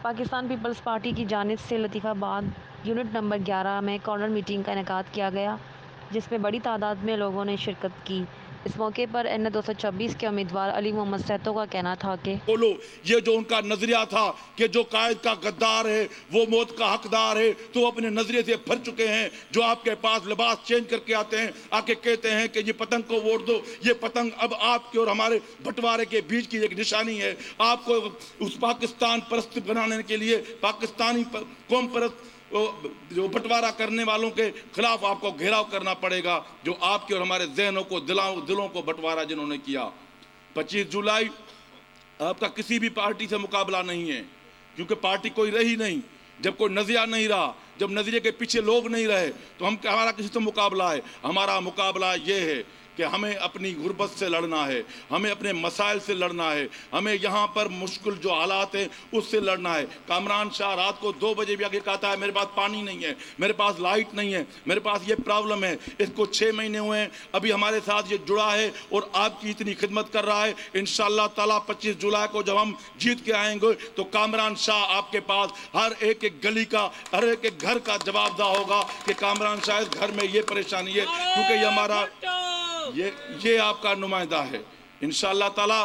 Pakistan peoples party की जानिब से लतीफ़ाबाद यूनिट नंबर 11 में कॉर्नर मीटिंग का इनेकाद किया गया, जिसमें बड़ी तादाद में लोगों ने शिरकत की। इस मौके पर NA 226 के उम्मीदवार अली मोहम्मद सैतो का कहना था कि बोलो, ये जो उनका नजरिया था कि जो कायद का गद्दार है वो मौत का हकदार है, तो अपने नजरिए से भर चुके हैं। जो आपके पास लिबास चेंज करके आते हैं, आके कहते हैं कि ये पतंग को वोट दो, ये पतंग अब आपके और हमारे बंटवारे के बीच की एक निशानी है। आपको उस पाकिस्तान परस्त बनाने के लिए पाकिस्तानी कौम परस्त जो बंटवारा करने वालों के खिलाफ आपको घेराव करना पड़ेगा, जो आपके और हमारे जहनों को दिलों को बंटवारा जिन्होंने किया। 25 जुलाई आपका किसी भी पार्टी से मुकाबला नहीं है, क्योंकि पार्टी कोई रही नहीं। जब कोई नजरिया नहीं रहा, जब नजरिए के पीछे लोग नहीं रहे, तो हमारा किसी से मुकाबला है? हमारा मुकाबला ये है कि हमें अपनी गुर्बत से लड़ना है, हमें अपने मसाइल से लड़ना है, हमें यहाँ पर मुश्किल जो हालात हैं उससे लड़ना है। कामरान शाह रात को 2 बजे भी आगे कहता है मेरे पास पानी नहीं है, मेरे पास लाइट नहीं है, मेरे पास ये प्रॉब्लम है। इसको 6 महीने हुए हैं, अभी हमारे साथ ये जुड़ा है और आपकी इतनी खिदमत कर रहा है। इंशाअल्लाह ताला 25 जुलाई को जब हम जीत के आएंगे तो कामरान शाह आपके पास हर एक गली का, हर एक घर का जवाबदाह होगा कि कामरान शाह इस घर में ये परेशानी है, क्योंकि ये हमारा ये आपका नुमाइंदा है। इंशाअल्लाह ताला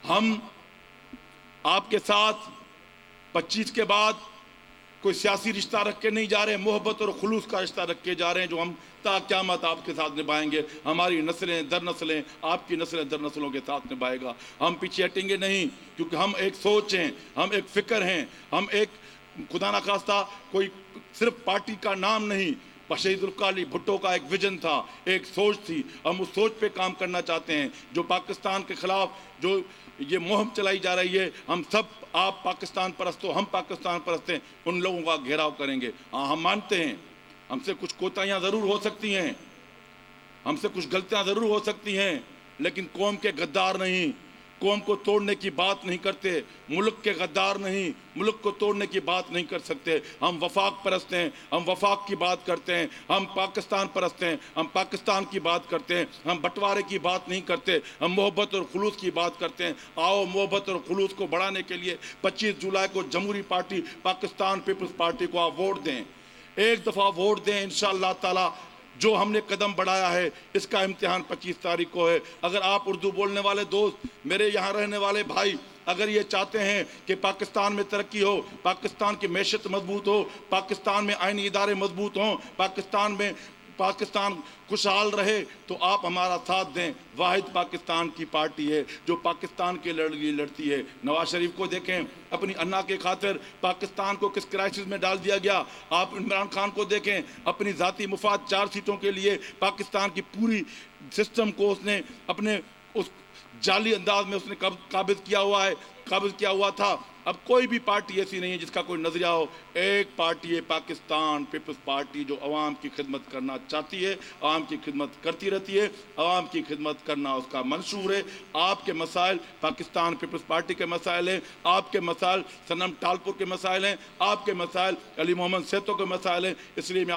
हम आपके साथ 25 के बाद कोई सियासी रिश्ता रख के नहीं जा रहे, मोहब्बत और खुलूस का रिश्ता रख के जा रहे हैं, जो हम ता क़यामत आपके साथ निभाएंगे। हमारी नस्लें दर नस्लें आपकी नस्लें दर नस्लों के साथ निभाएगा। हम पीछे हटेंगे नहीं, क्योंकि हम एक सोच हैं, हम एक फिक्र हैं, हम एक खुदा ना खास्ता कोई सिर्फ पार्टी का नाम नहीं, शहीद ज़ुल्फ़िकार अली भुट्टो का एक विजन था, एक सोच थी। हम उस सोच पे काम करना चाहते हैं। जो पाकिस्तान के खिलाफ जो ये मुहिम चलाई जा रही है, हम सब, आप पाकिस्तान परस्त हो, हम पाकिस्तान परस्त हैं, उन लोगों का घेराव करेंगे। हाँ, हम मानते हैं हमसे कुछ कोताहियाँ ज़रूर हो सकती हैं, हमसे कुछ गलतियाँ ज़रूर हो सकती हैं, लेकिन कौम के गद्दार नहीं, कौम को तोड़ने की बात नहीं करते, मुल्क के गद्दार नहीं, मुल्क को तोड़ने की बात नहीं कर सकते। हम वफाक परस्त हैं, हम वफाक की बात करते हैं, हम पाकिस्तान परस्त हैं, हम पाकिस्तान की बात करते हैं, हम बंटवारे की बात नहीं करते, हम मोहब्बत और खुलूस की बात करते हैं। आओ मोहब्बत और खुलूस को बढ़ाने के लिए 25 जुलाई को जमहूरी पार्टी पाकिस्तान पीपल्स पार्टी को आप वोट दें, एक दफ़ा वोट दें। इंशाअल्लाह ताला जो हमने कदम बढ़ाया है इसका इम्तिहान 25 तारीख को है। अगर आप उर्दू बोलने वाले दोस्त, मेरे यहाँ रहने वाले भाई, अगर ये चाहते हैं कि पाकिस्तान में तरक्की हो, पाकिस्तान की मैशत मजबूत हो, पाकिस्तान में आईनी इदारे मजबूत हों, पाकिस्तान खुशहाल रहे, तो आप हमारा साथ दें। वाहिद पाकिस्तान की पार्टी है जो पाकिस्तान के लिए लड़ती है। नवाज शरीफ को देखें, अपनी अन्ना के खातिर पाकिस्तान को किस क्राइसिस में डाल दिया गया। आप इमरान खान को देखें, अपनी ज़ाती मुफाद 4 सीटों के लिए पाकिस्तान की पूरी सिस्टम को उसने अपने उस जाली अंदाज में उसने काबिज किया हुआ था। अब कोई भी पार्टी ऐसी नहीं है जिसका कोई नजरिया हो। एक पार्टी है पाकिस्तान पीपल्स पार्टी, जो अवाम की खिदमत करना चाहती है, अवाम की खिदमत करती रहती है, अवाम की खिदमत करना उसका मंशूर है। आपके मसाइल पाकिस्तान पीपल्स पार्टी के मसाइल हैं, आपके मसाइल सनम टालपुर के मसाइल हैं, आपके मसाइल अली मोहम्मद सैतो के मसाइल हैं। इसलिए मैं